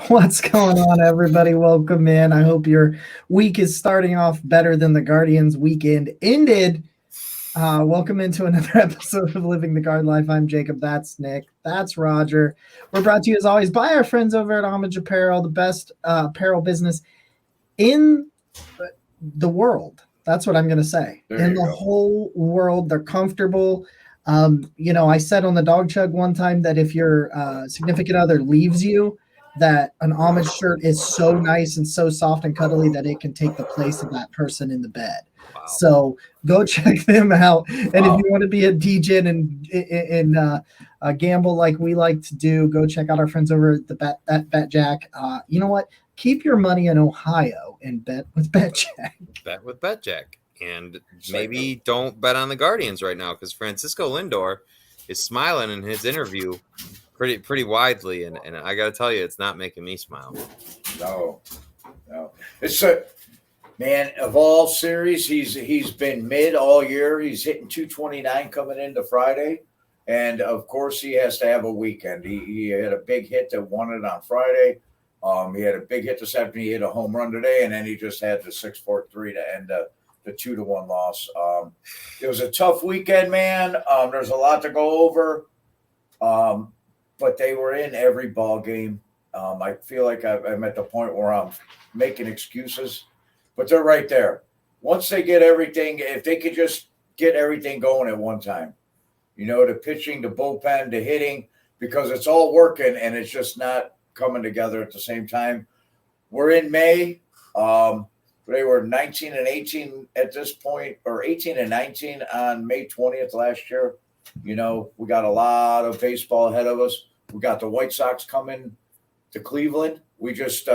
What's going on, everybody? Welcome in. I hope your week is starting off better than the Guardians' weekend ended. Welcome into another episode of Living the Guard Life. I'm Jacob. That's Nick. That's Roger. We're brought to you, as always, by our friends over at Homage Apparel, the best apparel business in the world. That's what I'm going to say. In the whole world, they're comfortable. I said on the Dog Chug one time that if your significant other leaves you, that an Homage shirt is so nice and so soft and cuddly that it can take the place of that person in the bed. Wow. So go check them out. And if you want to be a DJ and gamble like we like to do, go check out our friends over at BetJack. You know what? Keep your money in Ohio and bet with BetJack. Bet with BetJack. And maybe don't bet on the Guardians right now because Francisco Lindor is smiling in his interview pretty widely, and I got to tell you, it's not making me smile. No. It's a man of all series. He's been mid all year. He's hitting 229 coming into Friday, and of course he has to have a weekend. He had a big hit that won it on Friday. He had a big hit this afternoon. He hit a home run today, and then he just had the 6-4-3 to end the 2-1 loss. It was a tough weekend, man. There's a lot to go over. But they were in every ball game. I feel like I'm at the point where I'm making excuses, but they're right there. Once they get everything, if they could just get everything going at one time, the pitching, the bullpen, the hitting, because it's all working and it's just not coming together at the same time. We're in May. They were 19-18 at this point, or 18-19 on May 20th last year. We got a lot of baseball ahead of us. We got the White Sox coming to Cleveland. We just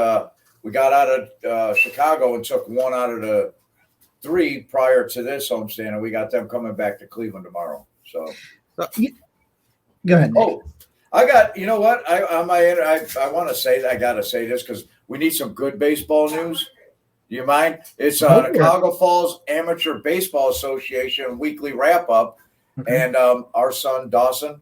we got out of Chicago and took one out of the three prior to this homestand, and we got them coming back to Cleveland tomorrow. So, go ahead, Nick. Oh, I got. You know what? I want to say. I got to say this because we need some good baseball news. Do you mind? It's the Cuyahoga Falls Amateur Baseball Association weekly wrap up. Okay. And our son Dawson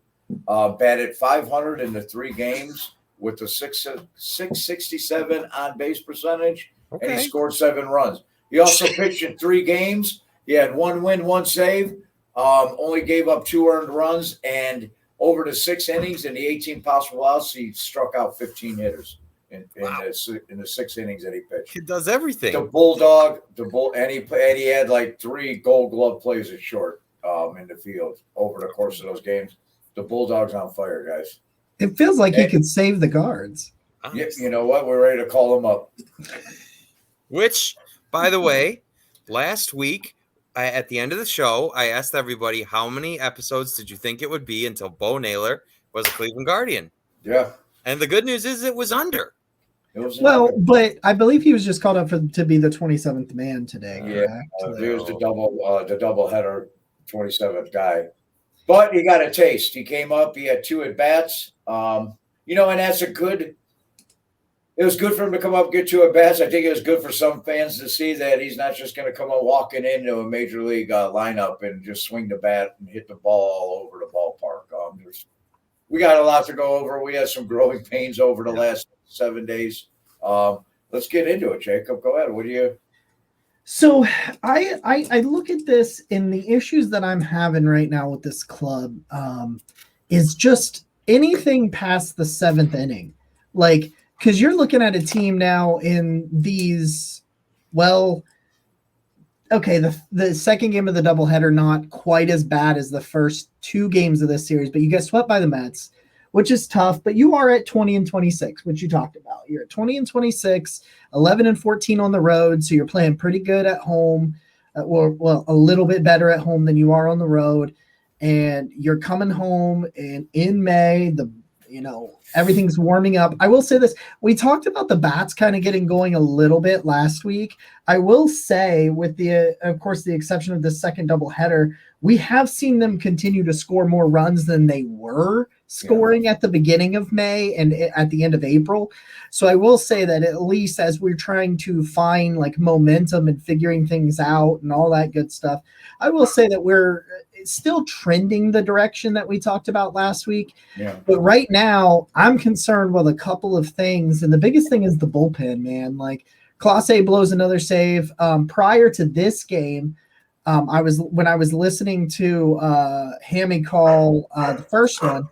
batted 500 in the 3 games with a 667 on base percentage, and he scored 7 runs. He also pitched in 3 games. He had 1 win, 1 save. Only gave up 2 earned runs, and over the 6 innings and the 18 possible outs, he struck out 15 hitters in the 6 innings that he pitched. He does everything. The Bulldog, and he had like 3 Gold Glove plays at short. In the field over the course of those games. The Bulldogs on fire, guys. It feels like he could save the guards. Yeah, you know what? We're ready to call him up. Which, by the way, last week at the end of the show, I asked everybody how many episodes did you think it would be until Bo Naylor was a Cleveland Guardian? Yeah. And the good news is it was under. But I believe he was just called up to be the 27th man today. Yeah, here's the double header. 27th guy, but he got a taste. He came up. He had 2 at bats. And that's it was good for him to come up and get 2 at bats. I think it was good for some fans to see that he's not just going to come up walking into a major league lineup and just swing the bat and hit the ball all over the ballpark. We got a lot to go over. We had some growing pains over the last 7 days. Let's get into it, Jacob. Go ahead. What do you? So I look at this, and the issues that I'm having right now with this club is just anything past the 7th inning. Like, because you're looking at a team now in these, the second game of the doubleheader, not quite as bad as the first 2 games of this series, but you get swept by the Mets, which is tough, but you are at 20-26, which you talked about. You're at 20-26, 11-14 on the road, so you're playing pretty good at home, a little bit better at home than you are on the road, and you're coming home, and in May, everything's warming up. I will say this. We talked about the bats kind of getting going a little bit last week. I will say, with of course, the exception of the second doubleheader, we have seen them continue to score more runs than they were scoring at the beginning of May and at the end of April. So I will say that at least as we're trying to find like momentum and figuring things out and all that good stuff, I will say that still trending the direction that we talked about last week. Yeah. But right now, I'm concerned with a couple of things, and the biggest thing is the bullpen, man. Like Clase blows another save. Prior to this game, when I was listening to Hammy call the first one.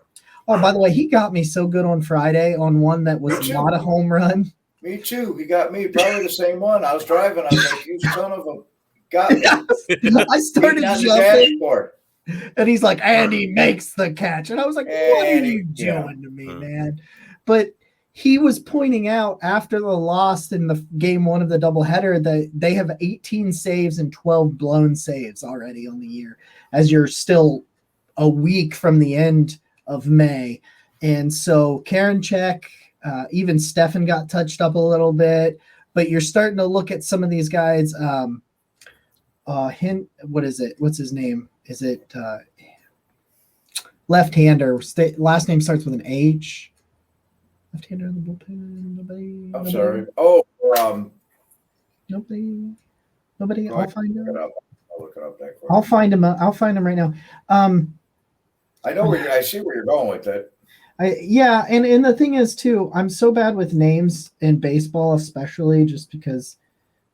Oh, by the way, he got me so good on Friday on one that was not a home run. Me too. He got me probably the same one. I was driving. I was like, "You son of a got me." I started Beating on the jumping, dashboard. and he's like, "And he makes the catch," and I was like, "What are you Yeah. doing to me, man?" But he was pointing out after the loss in the game one of the doubleheader that they have 18 saves and 12 blown saves already on the year, as you're still a week from the end of May. And so Karinchak, even Stefan got touched up a little bit, but you're starting to look at some of these guys. What is it? What's his name? Is it left-hander? Last name starts with an H. Left-hander in the bullpen. Nobody. I'm sorry. Oh, Nobody. I'll find him. I'll look it up that quick. I'll find him. I'll find him right now. I know I see where you're going with it. Yeah, and the thing is too, I'm so bad with names in baseball, especially just because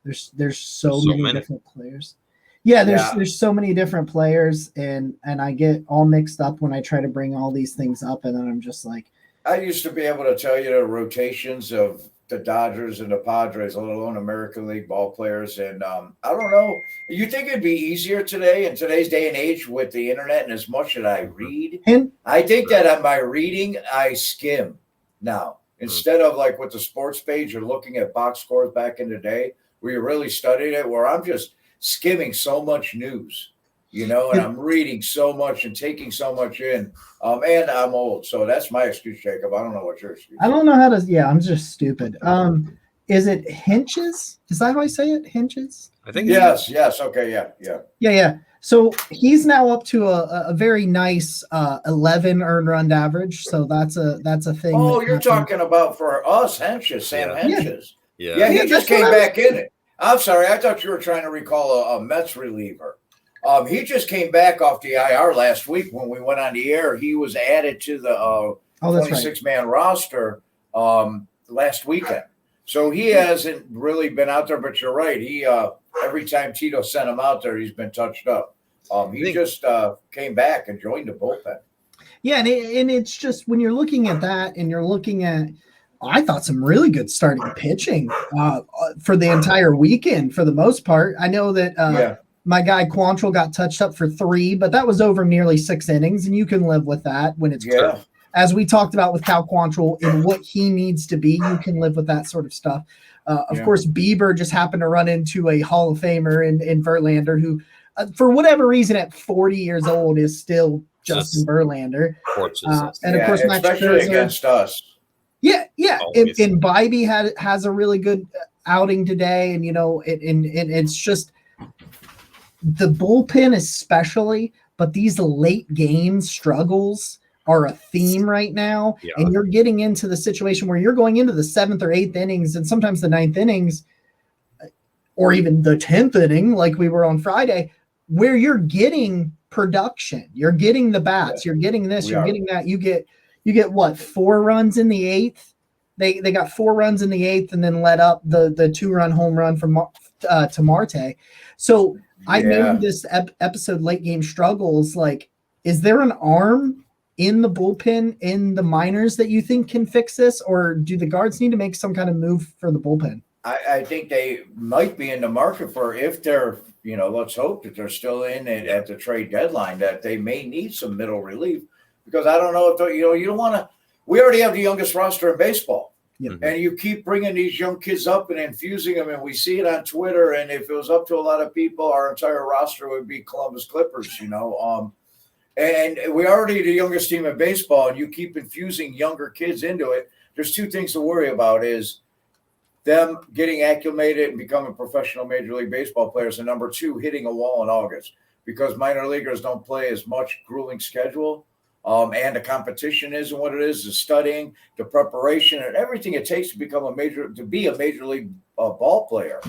there's so many different players. Yeah, there's so many different players, and I get all mixed up when I try to bring all these things up, and then I'm just like, I used to be able to tell you the rotations of the Dodgers and the Padres, let alone American League ball players. And I don't know. You think it'd be easier today in today's day and age with the internet and as much that I read? And I think that on my reading, I skim now. Instead of like with the sports page, you're looking at box scores back in the day where you really studied it, where I'm just skimming so much news, and I'm reading so much and taking so much in. And I'm old, so that's my excuse, Jacob. I don't know what your excuse is. I don't know how to. Yeah, I'm just stupid. Is it Hinches? Is that how I say it? Hinches? I think Yes. Okay. Yeah. So he's now up to a very nice 11 earned run average. So that's a thing. Oh, you're talking about for us, Henches, Sam Henches. Yeah. He just came back in it. I'm sorry. I thought you were trying to recall a Mets reliever. He just came back off the IR last week when we went on the air. He was added to the 26-man roster last weekend. So he hasn't really been out there, but you're right. He every time Tito sent him out there, he's been touched up. He just came back and joined the bullpen. Yeah, and it's just when you're looking at that and you're looking at, I thought some really good starting pitching for the entire weekend for the most part. I know that my guy Quantrill got touched up for 3, but that was over nearly 6 innings, and you can live with that when it's clear. As we talked about with Cal Quantrill and what he needs to be, you can live with that sort of stuff. Of course, Bieber just happened to run into a Hall of Famer in Verlander who, for whatever reason, at 40 years old, is still Justin Verlander. And of course, Max especially Scherzer against us. Yeah. And Bybee has a really good outing today, and it's just the bullpen especially, but these late game struggles are a theme right now. Yeah. And you're getting into the situation where you're going into the 7th or 8th innings and sometimes the 9th innings or even the 10th inning, like we were on Friday, where you're getting production. You're getting the bats. You're getting this. You're getting that. You get what, 4 runs in the 8th? They got 4 runs in the 8th and then let up the 2-run home run from to Marte. So I named this episode Late Game Struggles. Like, is there an arm in the bullpen in the minors that you think can fix this, or do the guards need to make some kind of move for the bullpen? I think they might be in the market for, if they're, let's hope that they're still in it at the trade deadline, that they may need some middle relief, because I don't know if you don't want to. We already have the youngest roster in baseball. Yep. And you keep bringing these young kids up and infusing them, and we see it on Twitter. And if it was up to a lot of people, our entire roster would be Columbus Clippers, And we're already the youngest team in baseball, and you keep infusing younger kids into it. There's 2 things to worry about: is them getting acclimated and becoming professional Major League Baseball players, and number 2, hitting a wall in August, because minor leaguers don't play as much grueling schedule. And the competition isn't what it is, the studying, the preparation, and everything it takes to be a major league ball player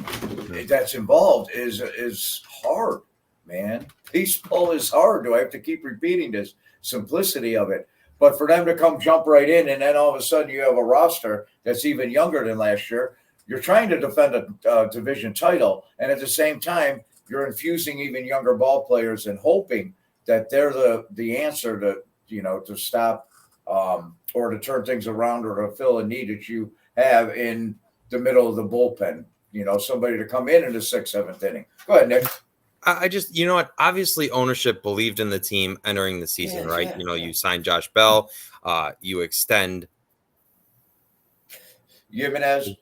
that's involved is hard, man. baseball is hard. Do I have to keep repeating this? Simplicity of it. But for them to come jump right in, and then all of a sudden you have a roster that's even younger than last year, you're trying to defend a division title, and at the same time, you're infusing even younger ball players and hoping that they're the answer to stop or to turn things around or to fill a need that you have in the middle of the bullpen. Somebody to come in the 6th, 7th inning. Go ahead, Nick. I just, you know what? Obviously, ownership believed in the team entering the season, right? You sign Josh Bell, you extend. Jimenez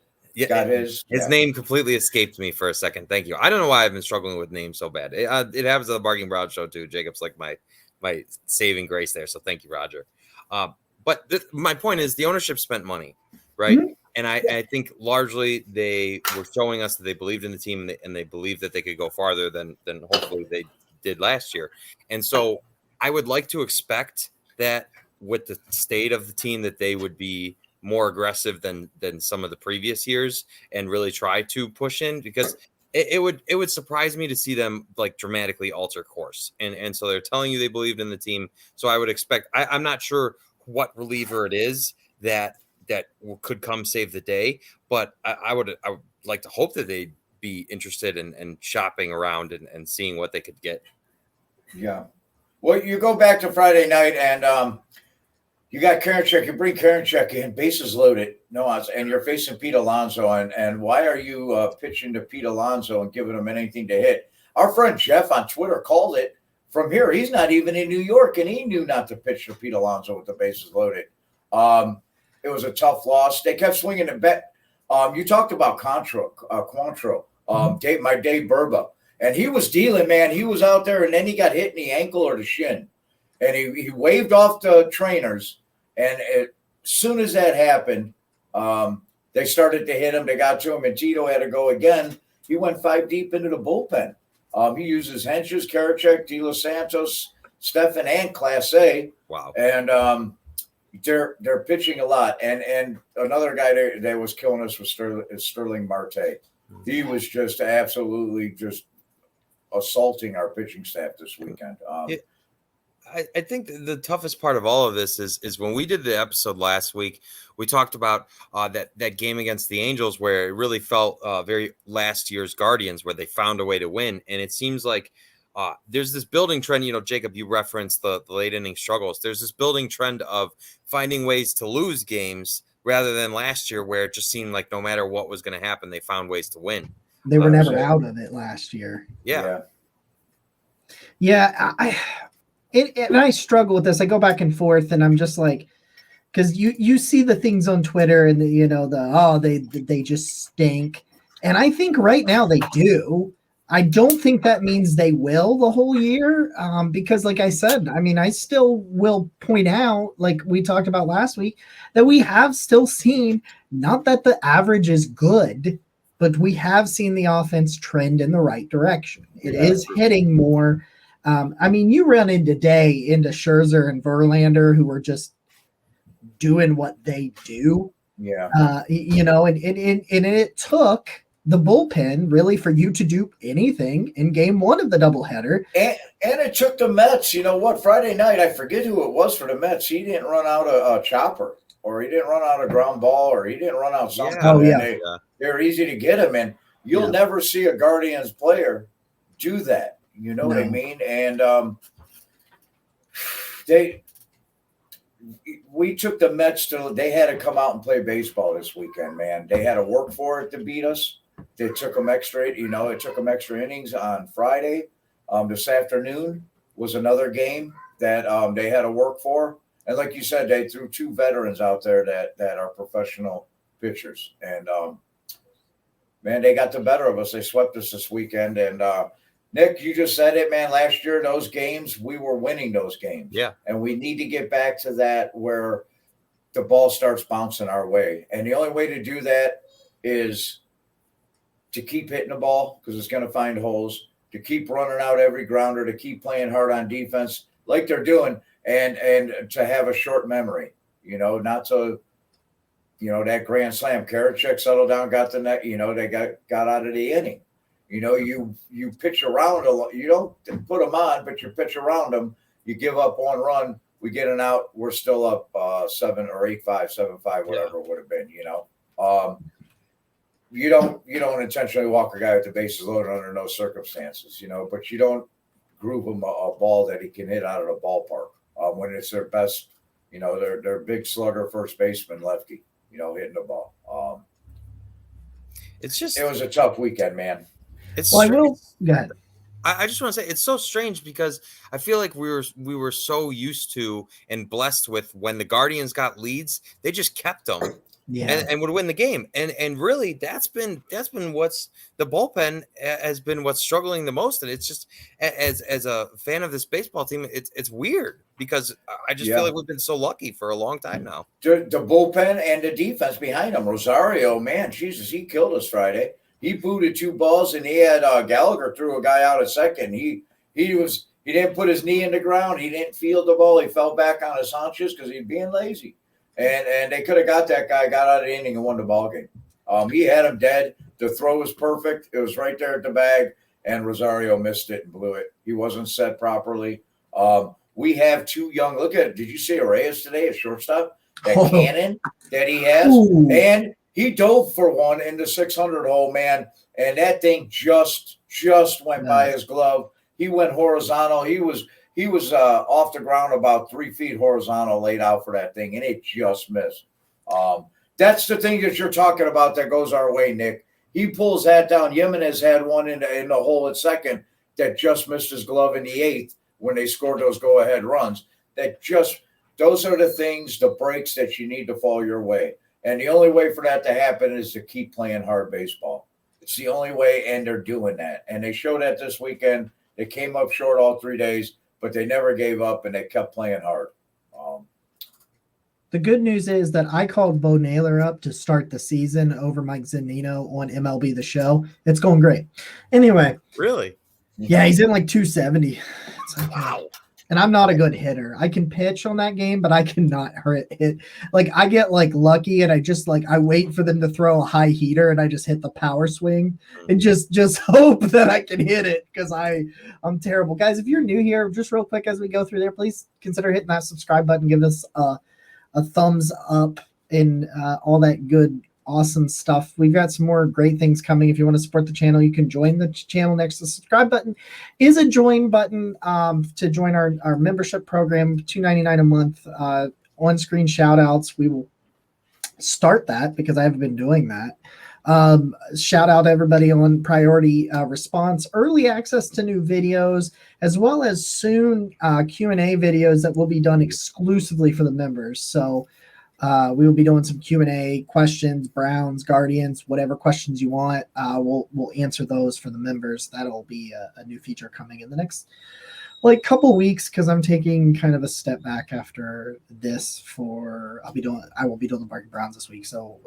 got his name completely escaped me for a second. Thank you. I don't know why I've been struggling with names so bad. It happens at the Barking Brown show too. Jacob's like my saving grace there. So thank you, Roger. But my point is the ownership spent money, right? Mm-hmm. And I think largely they were showing us that they believed in the team and they believed that they could go farther than hopefully they did last year. And so I would like to expect that with the state of the team that they would be more aggressive than some of the previous years and really try to push in, because it would surprise me to see them like dramatically alter course. And so they're telling you they believed in the team. So I would expect, I'm not sure what reliever it is that could come save the day, but I would like to hope that they'd be interested in shopping around and seeing what they could get. Yeah. Well, you go back to Friday night and you got Karinchak, you bring Karinchak in, bases loaded, no odds, and you're facing Pete Alonso. And why are you pitching to Pete Alonso and giving him anything to hit? Our friend Jeff on Twitter called it from here. He's not even in New York, and he knew not to pitch to Pete Alonso with the bases loaded. It was a tough loss. They kept swinging the bet. You talked about Quantrill, Dave Burba, and he was dealing, man. He was out there, and then he got hit in the ankle or the shin, and he waved off the trainers. And as soon as that happened, they started to hit him. They got to him, and Tito had to go again. He went 5 deep into the bullpen. He uses Henches, Karinchak, De Los Santos, Stephan, and Class A. Wow. And they're pitching a lot. And another guy that was killing us was Sterling Marte. He was just absolutely just assaulting our pitching staff this weekend. I think the toughest part of all of this is when we did the episode last week, we talked about that game against the Angels where it really felt very last year's Guardians, where they found a way to win. And it seems like there's this building trend, Jacob, you referenced the late inning struggles. There's this building trend of finding ways to lose games rather than last year where it just seemed like no matter what was going to happen, they found ways to win. They were never out of it last year. Yeah. And I struggle with this. I go back and forth, and I'm just like, because you see the things on Twitter, and they just stink, and I think right now they do. I don't think that means they will the whole year, because, like I said, I mean, I still will point out, like we talked about last week, that we have still seen, not that the average is good, but we have seen the offense trend in the right direction. It is hitting more. I mean, you run into Scherzer and Verlander, who are just doing what they do. Yeah. And it took the bullpen really for you to do anything in game 1 of the doubleheader. And it took the Mets, Friday night, I forget who it was for the Mets. He didn't run out a chopper, or he didn't run out a ground ball, or he didn't run out something. They're easy to get him, and you'll never see a Guardians player do that. You know what I mean? And we took the Mets they had to come out and play baseball this weekend, man. They had to work for it to beat us. They took them extra, it took them extra innings on Friday. This afternoon was another game that they had to work for. And like you said, they threw 2 veterans out there that are professional pitchers. And, man, they got the better of us. They swept us this weekend. And, Nick, you just said it, man. Last year, those games, we were winning those games. Yeah. And we need to get back to that where the ball starts bouncing our way. And the only way to do that is to keep hitting the ball, because it's going to find holes, to keep running out every grounder, to keep playing hard on defense like they're doing, and to have a short memory, not to, that grand slam. Karinchak settled down, got the net, they got out of the inning. You know, you pitch around a lot. You don't put them on, but you pitch around them. You give up one run. We get an out. We're still up 7 or 8-5, 7-5, whatever it would have been. You know, you don't intentionally walk a guy with the bases loaded under no circumstances. You know, but you don't groove him a ball that he can hit out of the ballpark when it's their best. You know, they're big slugger first baseman lefty. You know, hitting the ball. It's just it was a tough weekend, man. It's Well, I will. Go ahead. I just want to say it's so strange because I feel like we were so used to and blessed with when the Guardians got leads, they just kept them Yeah. and would win the game. And really that's been what's the bullpen has been what's struggling the most. And it's just as a fan of this baseball team, it's weird because I just feel like we've been so lucky for a long time now. The bullpen and the defense behind him. Rosario, man, Jesus, he killed us Friday. He booted 2 balls, and he had Gallagher threw a guy out at second. He didn't put his knee in the ground. He didn't field the ball. He fell back on his haunches because he's being lazy. And they could have got that guy, got out of the inning, and won the ball game. He had him dead. The throw was perfect. It was right there at the bag, and Rosario missed it and blew it. He wasn't set properly. We have 2 young. Look at it. Did you see Reyes today at shortstop? That cannon that he has, and he dove for one in the 600 hole, man, and that thing just went by his glove. He went horizontal. He was off the ground about 3 feet horizontal, laid out for that thing, and it just missed. That's the thing that you're talking about that goes our way, Nick. He pulls that down. Jimenez had one in the hole at second that just missed his glove in the 8th when they scored those go-ahead runs. Those are the things, the breaks that you need to fall your way. And the only way for that to happen is to keep playing hard baseball. It's the only way, and they're doing that. And they showed that this weekend. They came up short all 3 days, but they never gave up, and they kept playing hard. The good news is that I called Bo Naylor up to start the season over Mike Zunino on MLB The Show. It's going great. Anyway. Really? Yeah, he's in like 270. It's like, wow. And I'm not a good hitter. I can pitch on that game, but I cannot hit. Like I get like lucky, and I wait for them to throw a high heater, and I just hit the power swing and just hope that I can hit it because I'm terrible. Guys, if you're new here, just real quick as we go through there, please consider hitting that subscribe button, give us a thumbs up, and all that good awesome stuff. We've got some more great things coming. If you want to support the channel, you can join the channel. Next to the subscribe button is a join button to join our membership program, $2.99 a month. On-screen shout outs. We will start that because I haven't been doing that. Shout out everybody on priority response, early access to new videos, as well as soon Q&A videos that will be done exclusively for the members. So we will be doing some Q&A questions, Browns, Guardians, whatever questions you want. We'll answer those for the members. That'll be a new feature coming in the next couple weeks because I'm taking kind of a step back after this. I will be doing the Barking Browns this week, so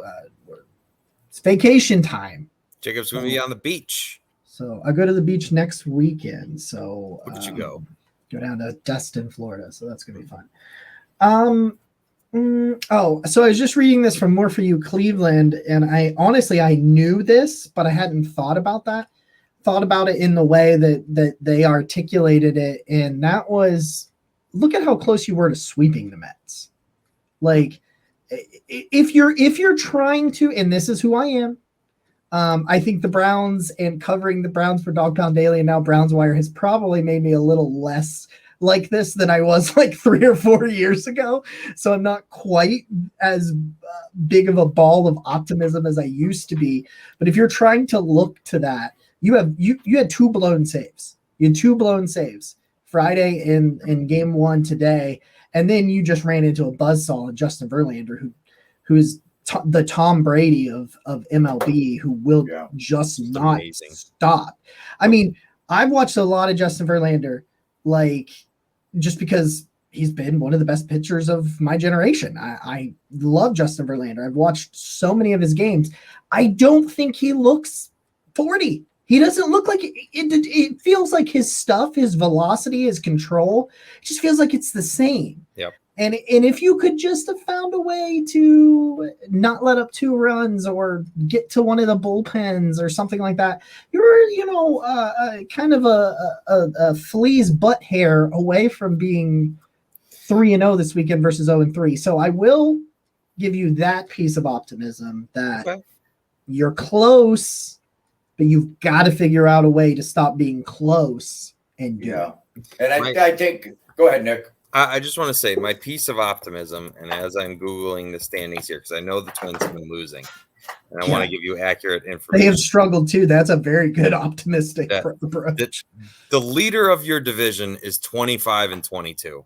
it's vacation time. Jacob's going to be on the beach. So I go to the beach next weekend. So where did you go? Go down to Destin, Florida. So that's going to be fun. So I was just reading this from More For You Cleveland, and I knew this, but I hadn't thought about it in the way that they articulated it, and that was, look at how close you were to sweeping the Mets. Like, if you're trying to, and this is who I am, I think the Browns and covering the Browns for Dog Pound Daily and now Browns Wire has probably made me a little less like this than I was like 3 or 4 years ago. So I'm not quite as big of a ball of optimism as I used to be. But if you're trying to look to that, you had 2 blown saves. You had 2 blown saves Friday in game 1 today. And then you just ran into a buzzsaw in Justin Verlander, who is the Tom Brady of MLB, who will just not stop. I mean, I've watched a lot of Justin Verlander, just because he's been one of the best pitchers of my generation. I love Justin Verlander. I've watched so many of his games. I don't think he looks 40. He doesn't look like it. It feels like his stuff, his velocity, his control, it just feels like it's the same. Yep. And if you could just have found a way to not let up 2 runs or get to one of the bullpens or something like that, you're kind of a flea's butt hair away from being 3-0 this weekend versus 0-3. So I will give you that piece of optimism that you're close, but you've got to figure out a way to stop being close and do it. And I think, go ahead, Nick. I just want to say my piece of optimism, and as I'm Googling the standings here, because I know the Twins have been losing, and I want to give you accurate information. They have struggled too. That's a very good optimistic approach. The leader of your division is 25-22.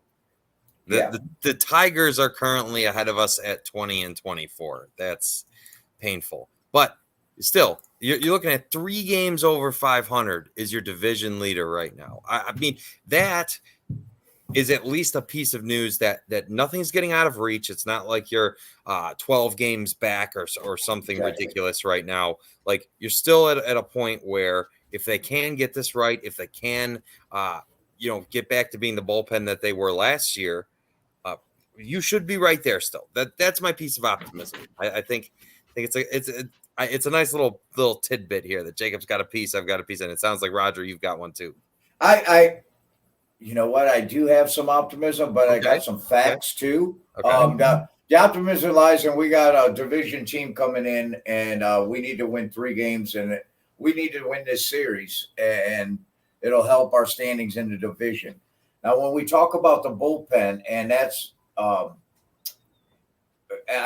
The Tigers are currently ahead of us at 20-24. That's painful. But still, you're looking at 3 games over 500 is your division leader right now. I mean, that is at least a piece of news that nothing's getting out of reach. It's not like you're 12 games back or something ridiculous right now. Like, you're still at a point where if they can get this right, if they can, get back to being the bullpen that they were last year, you should be right there still. That's my piece of optimism. I think it's a nice little tidbit here that Jacob's got a piece, I've got a piece, and it sounds like, Roger, you've got one too. You know what? I do have some optimism, but I got some facts too. The optimism lies, and we got a division team coming in, and we need to win 3 games, and we need to win this series, and it'll help our standings in the division. Now, when we talk about the bullpen, and that's I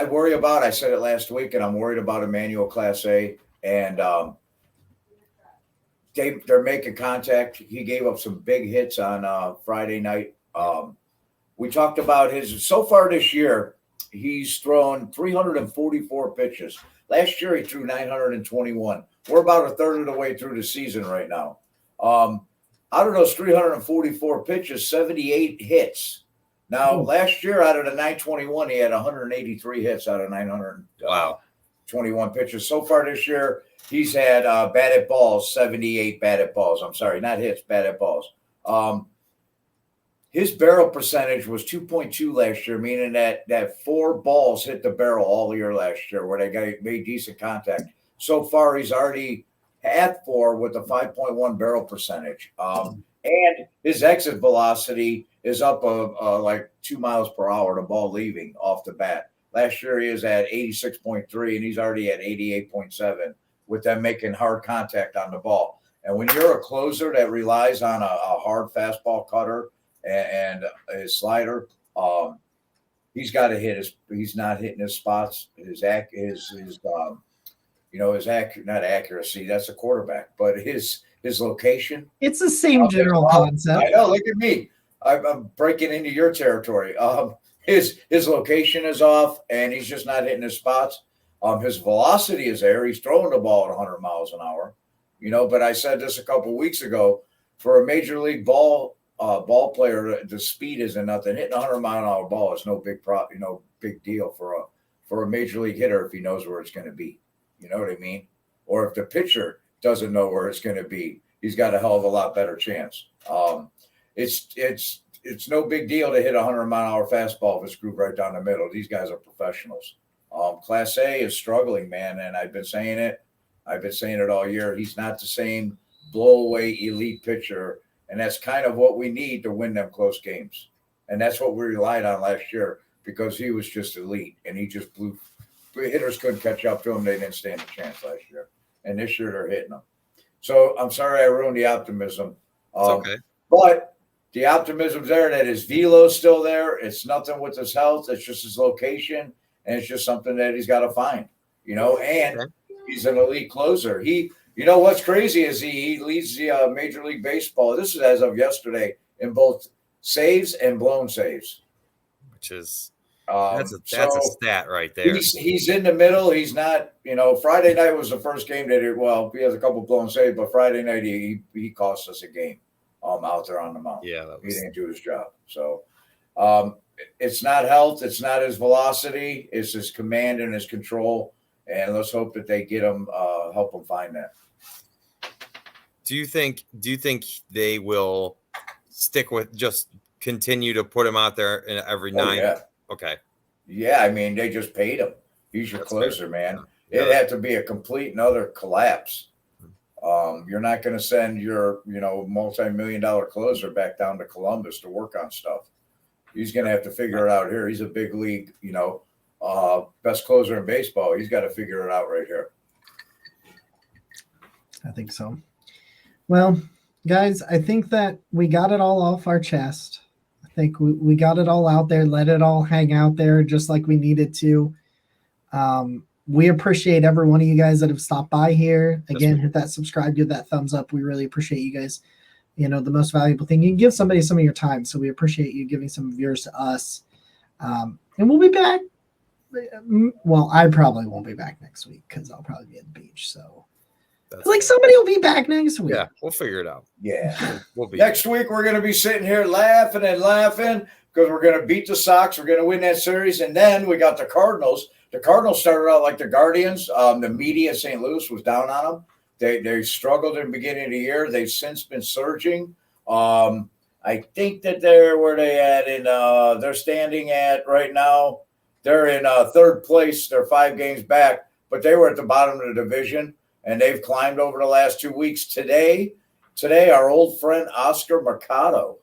worry about. I said it last week, and I'm worried about Emmanuel Clase, and they're making contact. He gave up some big hits on Friday night. We talked about so far this year, he's thrown 344 pitches. Last year, he threw 921. We're about a third of the way through the season right now. Out of those 344 pitches, 78 hits. Now, last year, out of the 921, he had 183 hits out of 921 pitches. So far this year, he's had batted balls, 78 batted balls. I'm sorry, not hits, batted balls. His barrel percentage was 2.2 last year, meaning that 4 balls hit the barrel all year last year where they made decent contact. So far, he's already at 4 with a 5.1 barrel percentage. And his exit velocity is up like 2 miles per hour, the ball leaving off the bat. Last year, he was at 86.3, and he's already at 88.7 with them making hard contact on the ball. And when you're a closer that relies on a hard fastball cutter and his slider, he's got to hit he's not hitting his spots, not accuracy, that's a quarterback, but his location. It's the same general concept. I know, look at me. I'm breaking into your territory. His location is off, and he's just not hitting his spots. His velocity is there. He's throwing the ball at 100 miles an hour, but I said this a couple of weeks ago, for a major league ball player, the speed isn't nothing. Hitting a 100-mile-an-hour ball is no big deal for a major league hitter if he knows where it's going to be. You know what I mean? Or if the pitcher doesn't know where it's going to be, he's got a hell of a lot better chance. It's no big deal to hit a 100-mile-an-hour fastball if it's grooved right down the middle. These guys are professionals. Class A is struggling, man, and I've been saying it. I've been saying it all year. He's not the same blow-away elite pitcher, and that's kind of what we need to win them close games. And that's what we relied on last year because he was just elite, and he just blew. Hitters couldn't catch up to him. They didn't stand a chance last year. And this year they're hitting them. So I'm sorry I ruined the optimism. It's okay. But the optimism's there that his velo's still there. It's nothing with his health. It's just his location. And it's just something that he's got to find, and he's an elite closer. What's crazy is he leads the Major League Baseball. This is as of yesterday in both saves and blown saves. Which is that's a stat right there. He's in the middle. He's not, Friday night was the first game that he has a couple blown saves, but Friday night he cost us a game out there on the mound. Yeah, he didn't do his job. So it's not health. It's not his velocity. It's his command and his control. And let's hope that they get him, help him find that. Do you think they will stick with just continue to put him out there in every Oh, nine? yeah. Okay. Yeah, I mean, they just paid him. He's your That's closer, fair. man. Yeah. It'd have to be a complete and utter collapse. You're not going to send your, multi-million-dollar closer back down to Columbus to work on stuff. He's going to have to figure it out here. He's a big league, best closer in baseball. He's got to figure it out right here. I think so. Well, guys, I think that we got it all off our chest. I think we got it all out there, let it all hang out there just like we needed to. We appreciate every one of you guys that have stopped by here. Again, hit that subscribe, give that thumbs up. We really appreciate you guys. The most valuable thing, you can give somebody some of your time. So we appreciate you giving some of yours to us. And we'll be back. Well, I probably won't be back next week because I'll probably be at the beach. So somebody will be back next week. Yeah, we'll figure it out. Yeah. We'll be Next week, we're going to be sitting here laughing because we're going to beat the Sox. We're going to win that series. And then we got the Cardinals. The Cardinals started out like the Guardians. The media in St. Louis was down on them. They struggled in the beginning of the year. They've since been surging. I think that they're where they at in they're standing at right now. They're in third place. They're 5 games back, but they were at the bottom of the division, and they've climbed over the last 2 weeks. Today, our old friend Oscar Mercado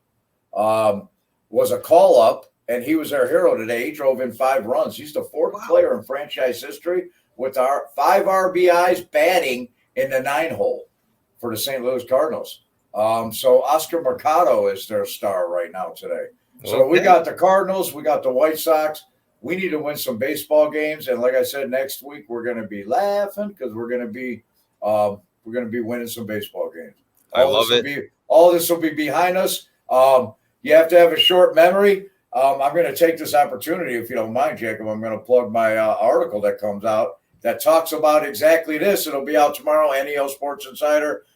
was a call up. And he was our hero today. He drove in 5 runs. He's the 4th player in franchise history with our 5 RBIs batting in the 9-hole for the St. Louis Cardinals. So Oscar Mercado is their star right now today. So we got the Cardinals. We got the White Sox. We need to win some baseball games. And like I said, next week we're going to be laughing because we're going to be winning some baseball games. I love it. All this will be behind us. You have to have a short memory. I'm going to take this opportunity, if you don't mind, Jacob. I'm going to plug my article that comes out that talks about exactly this. It'll be out tomorrow, NEO Sports Insider.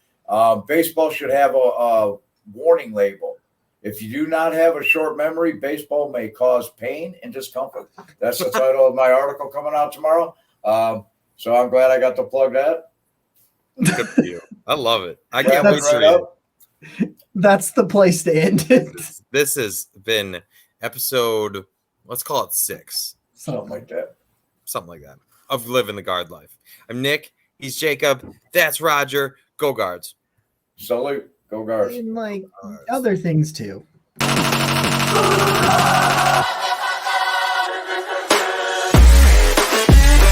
Baseball should have a warning label. If you do not have a short memory, baseball may cause pain and discomfort. That's the title of my article coming out tomorrow. So I'm glad I got to plug that. Good for you. I love it. I can't wait to read it. That's the place to end it. This has been episode, let's call it 6. Something like that. Of Living the Guard Life. I'm Nick. He's Jacob. That's Roger. Go Guards. Salute. Go Guards. And other things too.